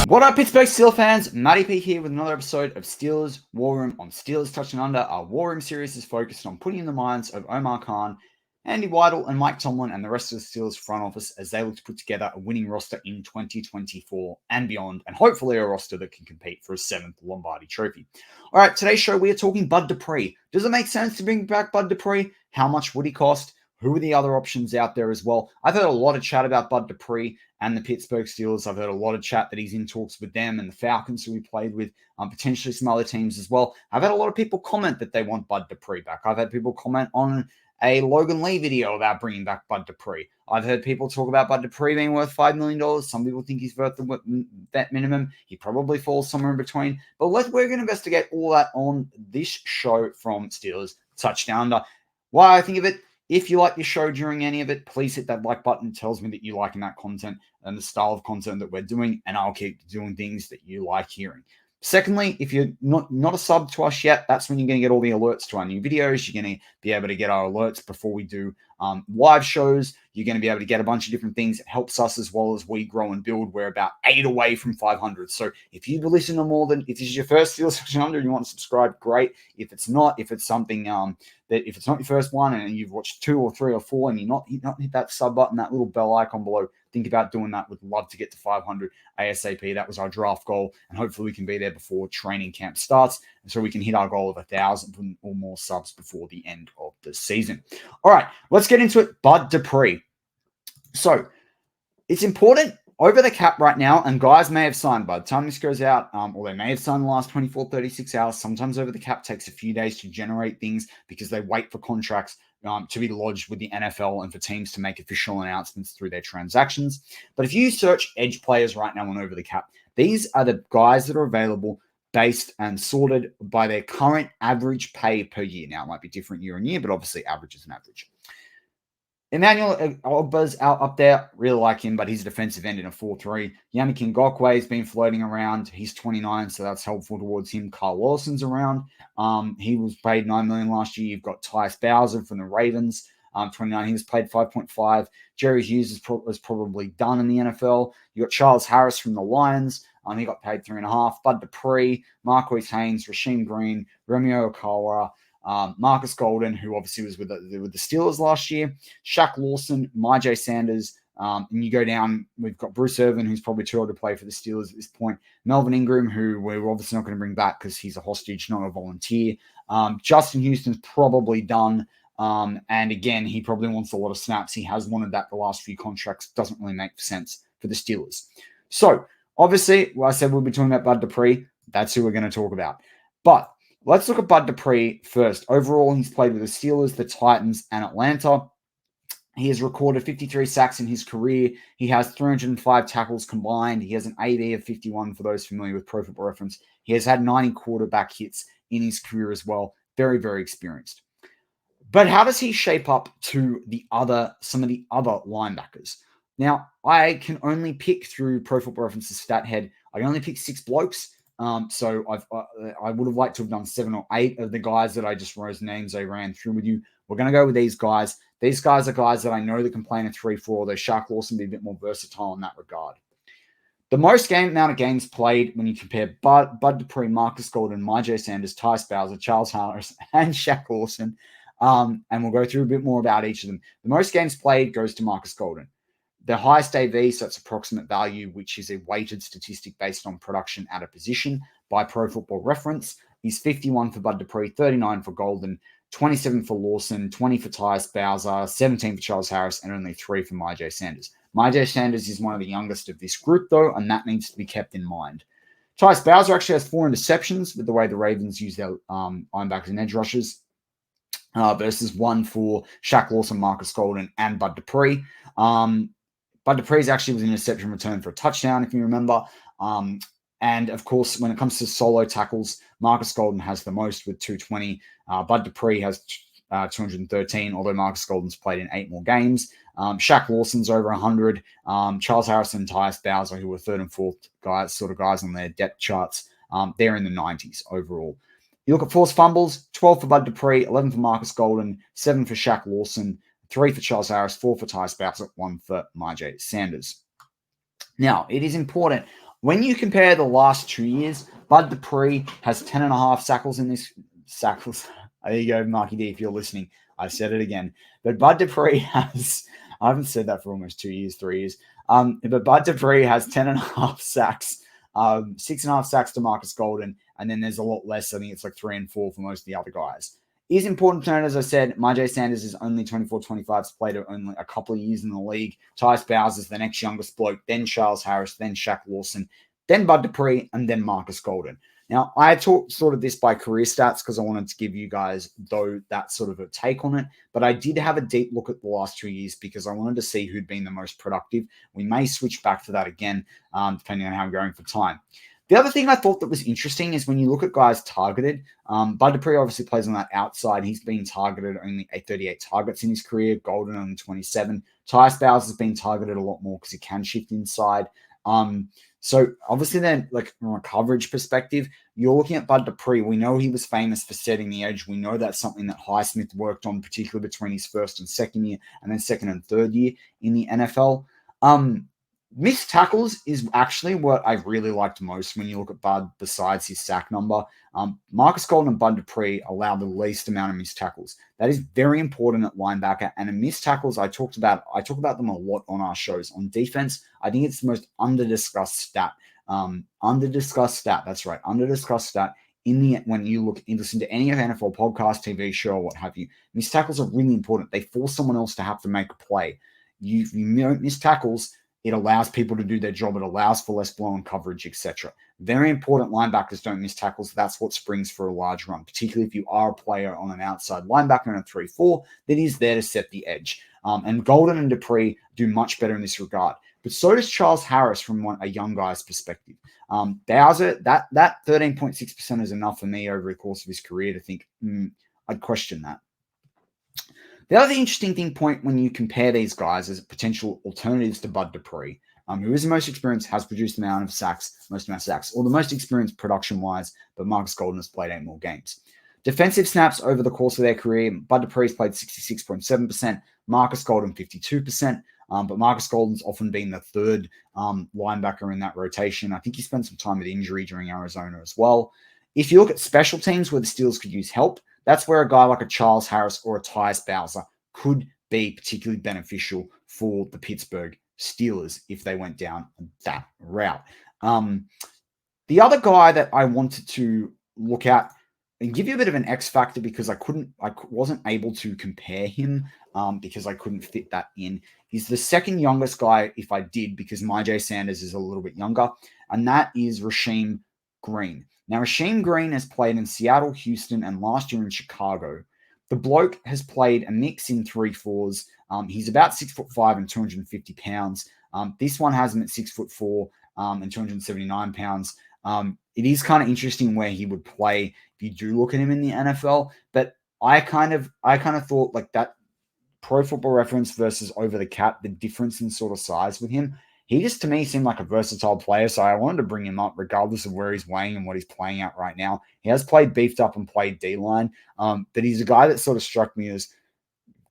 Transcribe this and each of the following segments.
What up, Pittsburgh Steelers fans? Matty P here with another episode of Steelers War Room on Steelers Touching Under. Our War Room series is focused on putting in the minds of Omar Khan, Andy Weidel, and Mike Tomlin and the rest of the Steelers front office as they look to put together a winning roster in 2024 and beyond, and hopefully a roster that can compete for a 7th Lombardi trophy. All right, today's show, we are talking Bud Dupree. Does it make sense to bring back Bud Dupree? How much would he cost? Who are the other options out there as well? I've heard a lot of chat about Bud Dupree and the Pittsburgh Steelers. I've heard a lot of chat that he's in talks with them and the Falcons, who he played with, potentially some other teams as well. I've had a lot of people comment that they want Bud Dupree back. I've had people comment on a Logan Lee video about bringing back Bud Dupree. I've heard people talk about Bud Dupree being worth $5 million. Some people think he's worth the vet minimum. He probably falls somewhere in between. But we're going to investigate all that on this show from Steelers Touchdown. Why I think of it, if you like this show during any of it, please hit that like button. It tells me that you liking that content and the style of content that we're doing, and I'll keep doing things that you like hearing. Secondly, if you're not a sub to us yet, that's when you're going to get all the alerts to our new videos. You're going to be able to get our alerts before we do live shows. You're going to be able to get a bunch of different things. It helps us as well as we grow and build. We're about 8 away from 500. So if you've listened to more than, if this is your first Steelers Touching Under and you want to subscribe, great. If it's not, if it's something if it's not your first one and you've watched 2 or 3 or 4 and you're not hit that sub button, that little bell icon below, think about doing that. Would love to get to 500 ASAP. That was our draft goal, and hopefully we can be there before training camp starts, and so we can hit our goal of 1,000 or more subs before the end of the season. All right, let's get into it. Bud Dupree. So it's important over the cap right now, and guys may have signed by the time this goes out, or they may have signed in the last 24, 36 hours. Sometimes over the cap takes a few days to generate things because they wait for contracts to be lodged with the NFL and for teams to make official announcements through their transactions. But if you search edge players right now on over the cap, these are the guys that are available based and sorted by their current average pay per year. Now, it might be different year on year, but obviously average is an average. Emmanuel Ogba's out up there. Really like him, but he's a defensive end in a 4-3. Yannick Ngakoue has been floating around. He's 29, so that's helpful towards him. Carl Lawson's around. He was paid $9 million last year. You've got Tyus Bowser from the Ravens, 29. He was paid 5.5. Jerry Hughes was probably done in the NFL. You got Charles Harris from the Lions. He got paid 3.5. Bud Dupree, Marquise Haynes, Rasheem Green, Romeo Okwara, Markus Golden, who obviously was with the Steelers last year, Shaq Lawson, Myjai Sanders, and you go down, we've got Bruce Irvin, who's probably too old to play for the Steelers at this point, Melvin Ingram, who we're obviously not going to bring back because he's a hostage, not a volunteer. Justin Houston's probably done, and again, he probably wants a lot of snaps. He has wanted that the last few contracts. Doesn't really make sense for the Steelers. So, obviously, I said we'll be talking about Bud Dupree. That's who we're going to talk about. But let's look at Bud Dupree first. Overall, he's played with the Steelers, the Titans, and Atlanta. He has recorded 53 sacks in his career. He has 305 tackles combined. He has an AD of 51 for those familiar with Pro Football Reference. He has had 90 quarterback hits in his career as well. Very, very experienced. But how does he shape up to some of the other linebackers? Now, I can only pick through Pro Football Reference's stat head. I can only pick 6 blokes. So I would have liked to have done 7 or 8 of the guys that I just wrote names I ran through with you. We're going to go with these guys. These guys are guys that I know that can play in a 3-4, although Shaq Lawson be a bit more versatile in that regard. The most amount of games played when you compare Bud Dupree, Markus Golden, Myjai Sanders, Tyus Bowser, Charles Harris, and Shaq Lawson. And we'll go through a bit more about each of them. The most games played goes to Markus Golden. The highest AV, so that's approximate value, which is a weighted statistic based on production at a position by Pro Football Reference, is 51 for Bud Dupree, 39 for Golden, 27 for Lawson, 20 for Tyus Bowser, 17 for Charles Harris, and only 3 for Myjai Sanders. Myjai Sanders is one of the youngest of this group, though, and that needs to be kept in mind. Tyus Bowser actually has 4 interceptions with the way the Ravens use their linebackers and edge rushers, versus 1 for Shaq Lawson, Markus Golden, and Bud Dupree. Bud Dupree's actually was an interception return for a touchdown, if you remember. And, of course, when it comes to solo tackles, Markus Golden has the most with 220. Bud Dupree has 213, although Markus Golden's played in 8 more games. Shaq Lawson's over 100. Charles Harrison and Tyus Bowser, who were 3rd and 4th guys on their depth charts, they're in the 90s overall. You look at forced fumbles, 12 for Bud Dupree, 11 for Markus Golden, 7 for Shaq Lawson, 3 for Charles Harris, 4 for Tyus Bowser, 1 for Myjai Sanders. Now, it is important. When you compare the last 2 years, Bud Dupree has 10.5 sackles in this. Sackles. There you go, Marky D, if you're listening. I said it again. But Bud Dupree has, I haven't said that for almost 2 years, 3 years. But Bud Dupree has 10.5 sacks, 6.5 sacks to Markus Golden, and then there's a lot less. I think it's like 3 and 4 for most of the other guys. It is important to note, as I said, Myjai Sanders is only 24-25, has played only a couple of years in the league. Tyus Bowers is the next youngest bloke, then Charles Harris, then Shaq Lawson, then Bud Dupree, and then Markus Golden. Now, I talked sort of this by career stats because I wanted to give you guys, though, that sort of a take on it. But I did have a deep look at the last 2 years because I wanted to see who'd been the most productive. We may switch back to that again, depending on how I'm going for time. The other thing I thought that was interesting is when you look at guys targeted, Bud Dupree obviously plays on that outside. He's been targeted only 38 targets in his career. Golden only 27. Tyus Bowers has been targeted a lot more because he can shift inside. So obviously then, like from a coverage perspective, you're looking at Bud Dupree. We know he was famous for setting the edge. We know that's something that Highsmith worked on, particularly between his first and second year, and then second and third year in the NFL. Missed tackles is actually what I really liked most when you look at Bud besides his sack number. Markus Golden and Bud Dupree allow the least amount of missed tackles. That is very important at linebacker. And in missed tackles, I talk about them a lot on our shows. On defense, I think it's the most under-discussed stat. That's right, under-discussed stat. When you listen to any NFL podcast, TV show, or what have you, missed tackles are really important. They force someone else to have to make a play. You don't miss tackles, it allows people to do their job. It allows for less blown coverage, etc. Very important. Linebackers don't miss tackles. That's what springs for a large run, particularly if you are a player on an outside linebacker in a 3-4 that is there to set the edge. And Golden and Dupree do much better in this regard. But so does Charles Harris from a young guy's perspective. Bowser, that 13.6% is enough for me over the course of his career to think, I'd question that. The other interesting point when you compare these guys as potential alternatives to Bud Dupree, who is the most experienced, has produced the most amount of sacks, or the most experienced production-wise, but Markus Golden has played 8 more games. Defensive snaps over the course of their career, Bud Dupree's played 66.7%, Markus Golden 52%, but Markus Golden's often been the third linebacker in that rotation. I think he spent some time with injury during Arizona as well. If you look at special teams where the Steelers could use help, that's where a guy like a Charles Harris or a Tyus Bowser could be particularly beneficial for the Pittsburgh Steelers if they went down that route. The other guy that I wanted to look at and give you a bit of an X factor because I wasn't able to compare him because I couldn't fit that in. He's the second youngest guy if I did because Myjai Sanders is a little bit younger, and that is Rasheem Green. Now, Rasheem Green has played in Seattle, Houston, and last year in Chicago. The bloke has played a mix in 3-4s. He's about 6'5" and 250 pounds. This one has him at 6'4" and 279 pounds. It is kind of interesting where he would play if you do look at him in the NFL. But I kind of thought like that Pro Football Reference versus Over the Cap, the difference in sort of size with him. He just, to me, seemed like a versatile player, so I wanted to bring him up regardless of where he's weighing and what he's playing at right now. He has played beefed up and played D-line, but he's a guy that sort of struck me as,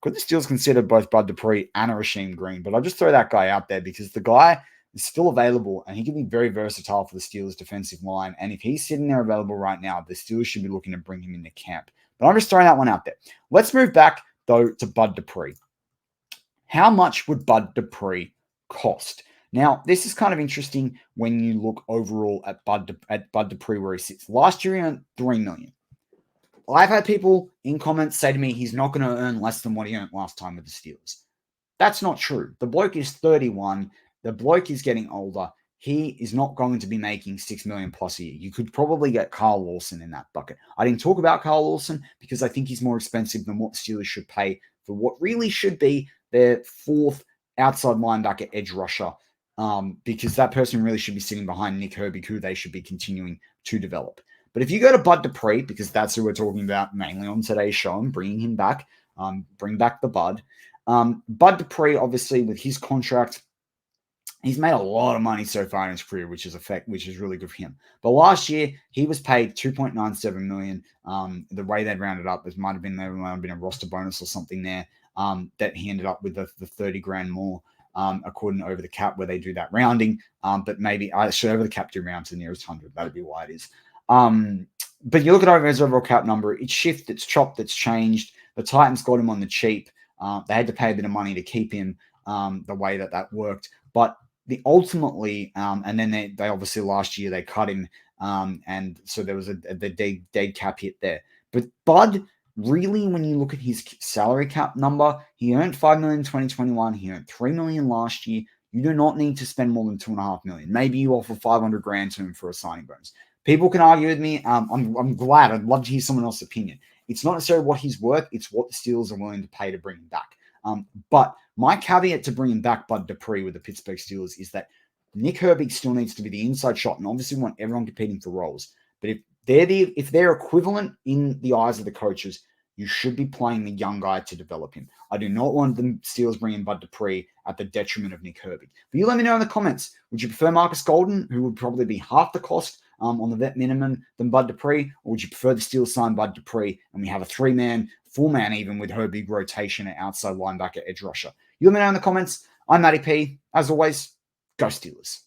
could the Steelers consider both Bud Dupree and Rasheem Green? But I'll just throw that guy out there because the guy is still available, and he can be very versatile for the Steelers' defensive line, and if he's sitting there available right now, the Steelers should be looking to bring him into camp. But I'm just throwing that one out there. Let's move back, though, to Bud Dupree. How much would Bud Dupree cost? Now, this is kind of interesting when you look overall at Bud Dupree where he sits. Last year, he earned $3 million. I've had people in comments say to me he's not going to earn less than what he earned last time with the Steelers. That's not true. The bloke is 31. The bloke is getting older. He is not going to be making $6 million plus a year. You could probably get Carl Lawson in that bucket. I didn't talk about Carl Lawson because I think he's more expensive than what the Steelers should pay for what really should be their fourth outside linebacker edge rusher. Because that person really should be sitting behind Nick Herbig, who they should be continuing to develop. But if you go to Bud Dupree, because that's who we're talking about mainly on today's show and bringing him back, bring back the Bud. Bud Dupree, obviously, with his contract, he's made a lot of money so far in his career, which is really good for him. But last year, he was paid $2.97 million. The way they'd rounded up, there might have been a roster bonus or something there that he ended up with the $30,000 more. according to over the cap, where they do that rounding. But maybe I should over the cap do round to the nearest 100. That'd be why it is. But you look at his overall cap number, it's shifted, it's chopped, it's changed. The Titans got him on the cheap. They had to pay a bit of money to keep him the way that worked. But ultimately, and then they obviously last year they cut him, and so there was the dead cap hit there. But Bud, really, when you look at his salary cap number, he earned $5 million in 2021. He earned $3 million last year. You do not need to spend more than $2.5 million. Maybe you offer $500,000 to him for a signing bonus. People can argue with me. I'm glad. I'd love to hear someone else's opinion. It's not necessarily what he's worth. It's what the Steelers are willing to pay to bring him back. But my caveat to bringing back Bud Dupree with the Pittsburgh Steelers is that Nick Herbig still needs to be the inside shot, and obviously want everyone competing for roles. But if they're equivalent in the eyes of the coaches, you should be playing the young guy to develop him. I do not want the Steelers bringing Bud Dupree at the detriment of Nick Herbig. But you let me know in the comments. Would you prefer Markus Golden, who would probably be half the cost on the vet minimum than Bud Dupree, or would you prefer the Steelers sign Bud Dupree and we have a 3-man, 4-man even with Herbig rotation at outside linebacker, edge rusher? You let me know in the comments. I'm Matty P. As always, go Steelers.